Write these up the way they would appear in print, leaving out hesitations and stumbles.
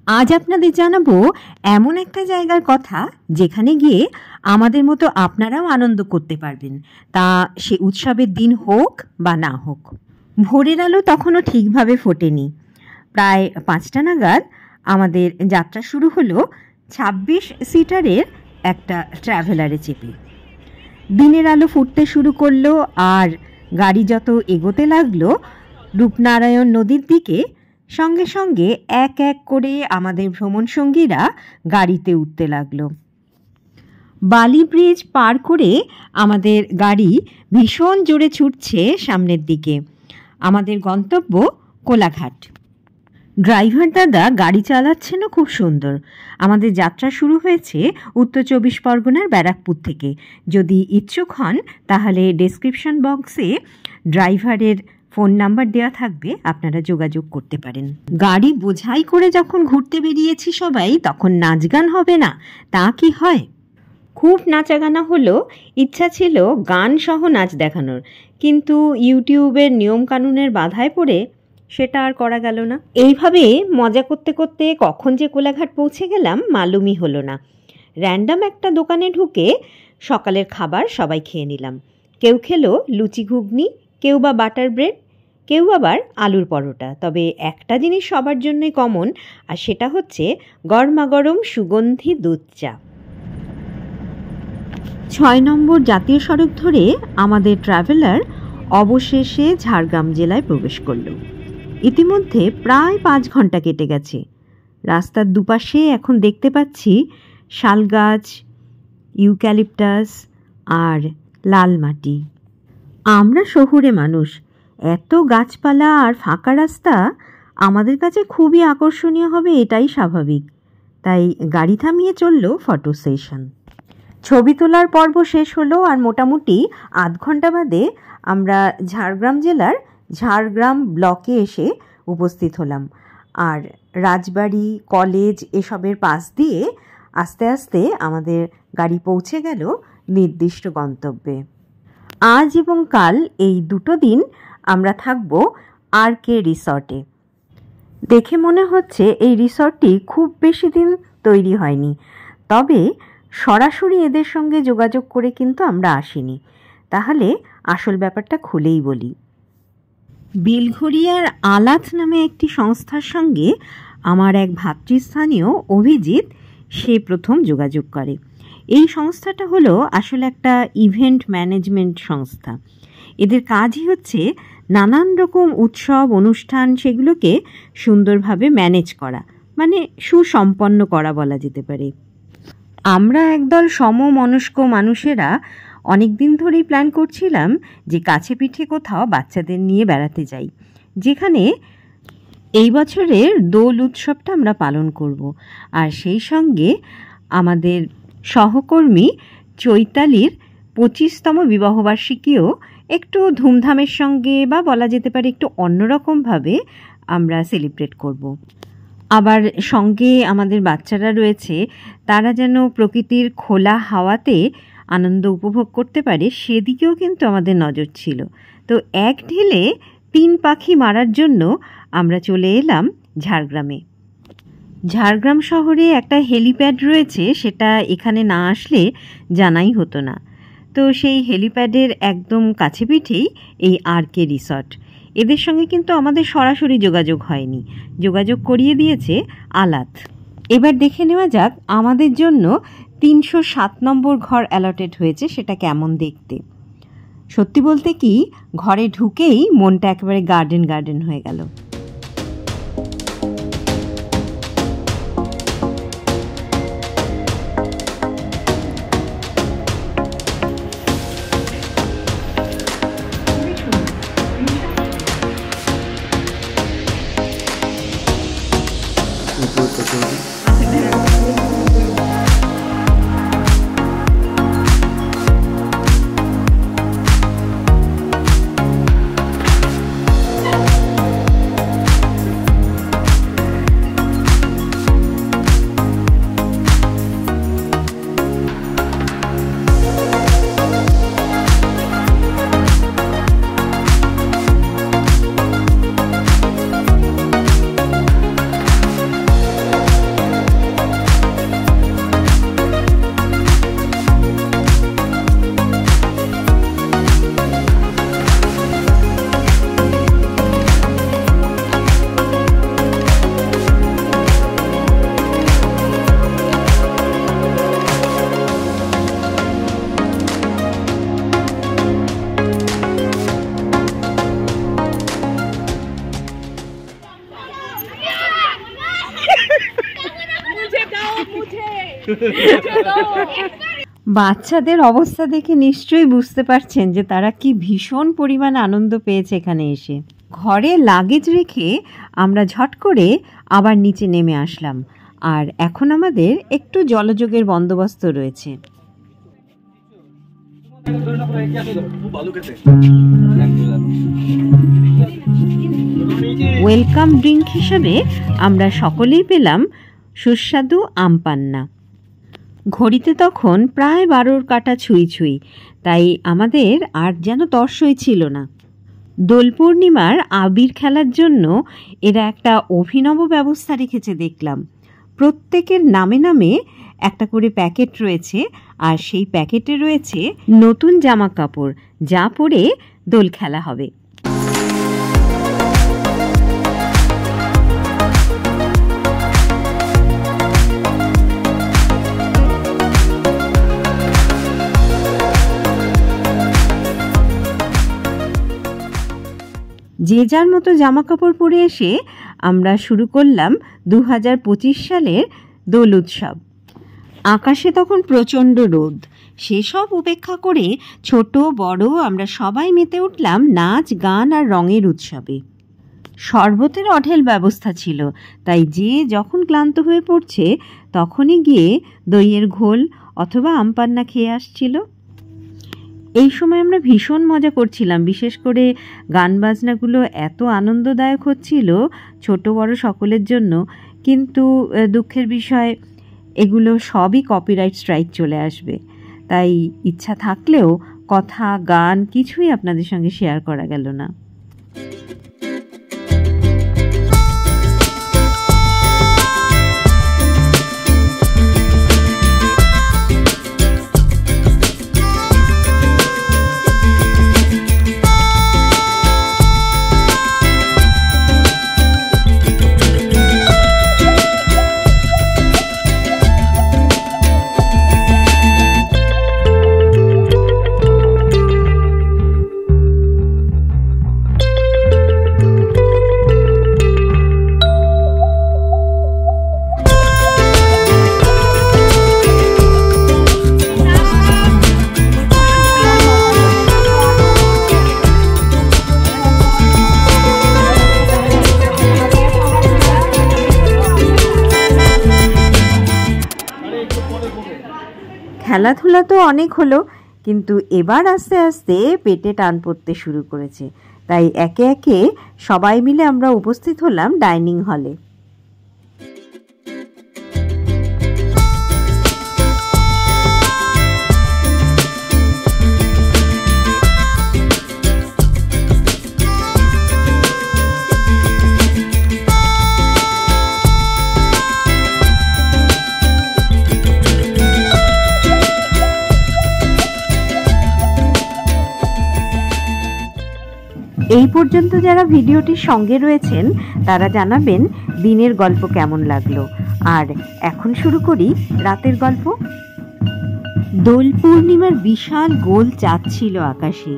আজ আপনাদের জানাবো এমন একটা জায়গার কথা যেখানে গিয়ে আমাদের মতো আপনারাও আনন্দ করতে পারবেন, তা সে উৎসবের দিন হোক বা না হোক। ভোরের আলো তখনও ঠিকভাবে ফোটেনি। প্রায় 5টা নাগাদ আমাদের যাত্রা শুরু হলো 26 সিটারের একটা ট্রাভেলারে চেপে। দিনের আলো ফুটতে শুরু করলো আর গাড়ি যত এগোতে লাগলো রূপনারায়ণ নদীর দিকে, সঙ্গে সঙ্গে এক এক করে আমাদের ভ্রমণসঙ্গীরা গাড়িতে উঠতে লাগলো। বালি ব্রিজ পার করে আমাদের গাড়ি ভীষণ জোরে ছুটছে সামনের দিকে। আমাদের গন্তব্য কোলাঘাট। ড্রাইভার দাদা গাড়ি চালাচ্ছেনও খুব সুন্দর। আমাদের যাত্রা শুরু হয়েছে উত্তর 24 পরগনার ব্যারাকপুর থেকে। যদি ইচ্ছুক হন তাহলে ডেসক্রিপশন বক্সে ড্রাইভারের ফোন নাম্বার দেওয়া থাকবে, আপনারা যোগাযোগ করতে পারেন। গাড়ি বোঝাই করে যখন ঘুরতে বেরিয়েছি সবাই, তখন নাচ গান হবে না তা কি হয়? খুব নাচাগানা হলো, ইচ্ছা ছিল গান সহ নাচ দেখানোর, কিন্তু ইউটিউবের নিয়মকানুনের বাধায় পড়ে সেটা আর করা গেল না। এইভাবে মজা করতে করতে কখন যে কোলাঘাট পৌঁছে গেলাম মালুমই হলো না। র্যান্ডাম একটা দোকানে ঢুকে সকালের খাবার সবাই খেয়ে নিলাম। কেউ খেলো লুচি ঘুগনি, কেউ বা বাটার ব্রেড, কেউ আবার আলুর পরোটা। তবে একটা জিনিস সবার জন্যই কমন, আর সেটা হচ্ছে গরমাগরম সুগন্ধি দুধ চা। 6 নম্বর জাতীয় সড়ক ধরে আমাদের ট্রাভেলার অবশেষে ঝাড়গ্রাম জেলায় প্রবেশ করল। ইতিমধ্যে প্রায় 5 ঘন্টা কেটে গেছে। রাস্তার দুপাশে এখন দেখতে পাচ্ছি শাল গাছ, ইউক্যালিপটাস আর লাল মাটি। আমরা শহুরে মানুষ, এত গাছপালা আর ফাঁকা রাস্তা আমাদের কাছে খুবই আকর্ষণীয় হবে এটাই স্বাভাবিক। তাই গাড়ি থামিয়ে চলল ফটো সেশন। ছবি তোলার পর্ব শেষ হলো আর মোটামুটি আধ ঘন্টা বাদে আমরা ঝাড়গ্রাম জেলার ঝাড়গ্রাম ব্লকে এসে উপস্থিত হলাম। আর রাজবাড়ি, কলেজ এসবের পাশ দিয়ে আস্তে আস্তে আমাদের গাড়ি পৌঁছে গেল নির্দিষ্ট গন্তব্যে। আজ এবং কাল এই 2 দিন আমরা থাকব RK রিসর্টে। দেখে মনে হচ্ছে এই রিসর্টটি খুব বেশি দিন তৈরি হয়নি, তবে সরাসরি এদের সঙ্গে যোগাযোগ করে কিন্তু আমরা আসিনি। তাহলে আসল ব্যাপারটা খুলেই বলি। বেলঘরিয়ার আলাথ নামে একটি সংস্থার সঙ্গে আমার এক ভাতৃস্থানীয় অভিজিৎ সে প্রথম যোগাযোগ করে। এই সংস্থাটা হলো আসলে একটা ইভেন্ট ম্যানেজমেন্ট সংস্থা। এদের কাজই হচ্ছে নানান রকম উৎসব অনুষ্ঠান সেগুলোকে সুন্দরভাবে ম্যানেজ করা, মানে সুসম্পন্ন করা বলা যেতে পারে। আমরা একদল সমমনস্ক মানুষেরা অনেক দিন ধরেই প্ল্যান করছিলাম যে কাছে পিঠে কোথাও বাচ্চাদের নিয়ে বেড়াতে যাই, যেখানে এই বছরের দোল উৎসবটা আমরা পালন করব। আর সেই সঙ্গে আমাদের সহকর্মী চৈতালির 25তম বিবাহবার্ষিকীও একটু ধুমধামের সঙ্গে বা বলা যেতে পারে একটু অন্যরকমভাবে আমরা সেলিব্রেট করব। আবার সঙ্গে আমাদের বাচ্চারা রয়েছে, তারা যেন প্রকৃতির খোলা হাওয়াতে আনন্দ উপভোগ করতে পারে সেদিকেও কিন্তু আমাদের নজর ছিল। তো এক ঢিলে 3 পাখি মারার জন্য আমরা চলে এলাম ঝাড়গ্রামে। ঝাড়গ্রাম শহরে একটা হেলিপ্যাড রয়েছে, সেটা এখানে না আসলে জানাই হতো না। তো সেই হেলিপ্যাডের একদম কাছে পিঠেই এই RK রিসর্ট। এদের সঙ্গে কিন্তু আমাদের সরাসরি যোগাযোগ হয়নি, যোগাযোগ করিয়ে দিয়েছে আলাথ। এবার দেখে নেওয়া যাক আমাদের জন্য 307 নম্বর ঘর অ্যালটেড হয়েছে সেটা কেমন দেখতে। সত্যি বলতে কি, ঘরে ঢুকেই মনটা একেবারে গার্ডেন গার্ডেন হয়ে গেল। বাচ্চাদের অবস্থা দেখে নিশ্চয়ই বুঝতে পারছেন যে তারা কি ভীষণ পরিমাণ আনন্দ পেয়েছে এখানে এসে। ঘরে লাগেজ রেখে আমরা ঝট করে আবার নিচে নেমে আসলাম। আর এখন আমাদের একটু জলযোগের বন্দোবস্ত রয়েছে। ওয়েলকাম ড্রিঙ্ক হিসেবে আমরা সকলেই পেলাম সুস্বাদু আম পান্না। ঘড়িতে তখন প্রায় 12 কাটা ছুঁই ছুঁই, তাই আমাদের আর যেন তর্সই ছিল না। দোল পূর্ণিমার আবির খেলার জন্য এরা একটা অভিনব ব্যবস্থা রেখেছে দেখলাম। প্রত্যেকের নামে নামে একটা করে প্যাকেট রয়েছে, আর সেই প্যাকেটে রয়েছে নতুন জামা কাপড়, যা পরে দোল খেলা হবে। যে যার মতো জামা কাপড় পরে এসে আমরা শুরু করলাম 2025 সালের দোল উৎসব। আকাশে তখন প্রচণ্ড রোদ, সেসব উপেক্ষা করে ছোট বড় আমরা সবাই মেতে উঠলাম নাচ গান আর রঙের উৎসবে। শরবতের অঢেল ব্যবস্থা ছিল, তাই যে যখন ক্লান্ত হয়ে পড়ছে তখনই গিয়ে দইয়ের ঘোল অথবা আমপান্না খেয়ে আসছিল। এই সময় আমরা ভীষণ মজা করছিলাম, বিশেষ করে গান বাজনাগুলো এত আনন্দদায়ক হচ্ছিল ছোট বড় সকলের জন্য। কিন্তু দুঃখের বিষয়, এগুলো সবই কপিরাইট স্ট্রাইক চলে আসবে, তাই ইচ্ছা থাকলেও কথা গান কিছুই আপনাদের সঙ্গে শেয়ার করা গেল না। খেলাধুলা তো অনেক হলো, কিন্তু এবার আস্তে আস্তে পেটে টান পড়তে শুরু করেছে, তাই একে একে সবাই মিলে আমরা উপস্থিত হলাম ডাইনিং হলে। এই পর্যন্ত যারা ভিডিওটির সঙ্গে রয়েছেন তারা জানাবেন দিনের গল্প কেমন লাগলো। আর এখন শুরু করি রাতের গল্প। দোল পূর্ণিমার বিশাল গোল চাঁদ ছিল আকাশে।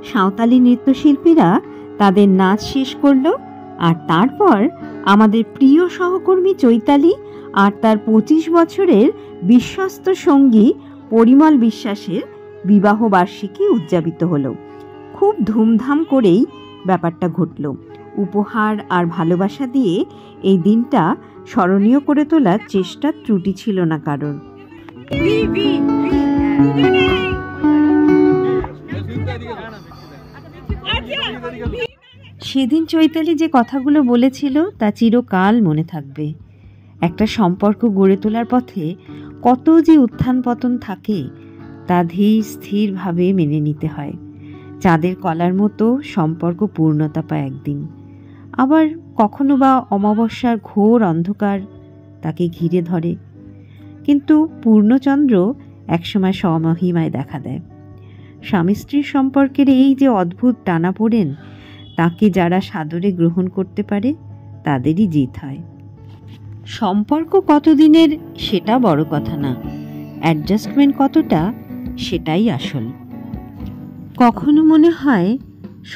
সাঁওতালি নৃত্যশিল্পীরা তাদের নাচ শেষ করলো, আর তারপর আমাদের প্রিয় সহকর্মী চৈতালি আর তার 25 বছরের বিশ্বস্ত সঙ্গী পরিমল বিশ্বাসের বিবাহ বার্ষিকী উদযাপিত হলো। খুব ধুমধাম করেই ব্যাপারটা ঘটল। উপহার আর ভালোবাসা দিয়ে এই দিনটা স্মরণীয় করে তোলার চেষ্টার ত্রুটি ছিল না কারোর। সেদিন চৈতালি যে কথাগুলো বলেছিল তা চিরকাল মনে থাকবে। একটা সম্পর্ক গড়ে তোলার পথে কত যে উত্থান পতন থাকে তা ধীর স্থিরভাবে মেনে নিতে হয়। চাঁদের কলার মতো সম্পর্ক পূর্ণতা পায় একদিন, আবার কখনো বা অমাবস্যার ঘোর অন্ধকার তাকে ঘিরে ধরে। কিন্তু পূর্ণচন্দ্র একসময় স্বমহিমায় দেখা দেয়। স্বামী স্ত্রীর সম্পর্কের এই যে অদ্ভুত টানাপোড়েন, তাকে যারা সাদরে গ্রহণ করতে পারে তাদেরই জিত হয়। সম্পর্ক কতদিনের সেটা বড় কথা না, অ্যাডজাস্টমেন্ট কতটা সেটাই আসল। কখনো মনে হয়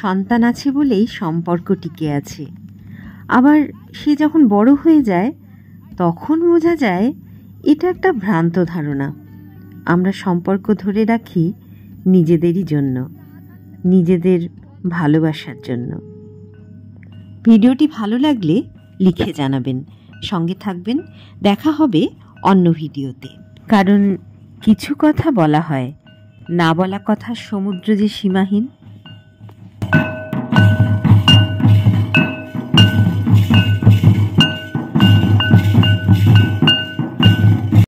সন্তান আছে বলেই সম্পর্ক টিকে আছে, আবার সে যখন বড় হয়ে যায় তখন বোঝা যায় এটা একটা ভ্রান্ত ধারণা। আমরা সম্পর্ক ধরে রাখি নিজেদেরই জন্য, নিজেদের ভালোবাসার জন্য। ভিডিওটি ভালো লাগলে লিখে জানাবেন, সঙ্গে থাকবেন। দেখা হবে অন্য ভিডিওতে। কারণ কিছু কথা বলা হয়, না বলা কথা সমুদ্র যে সীমাহীন।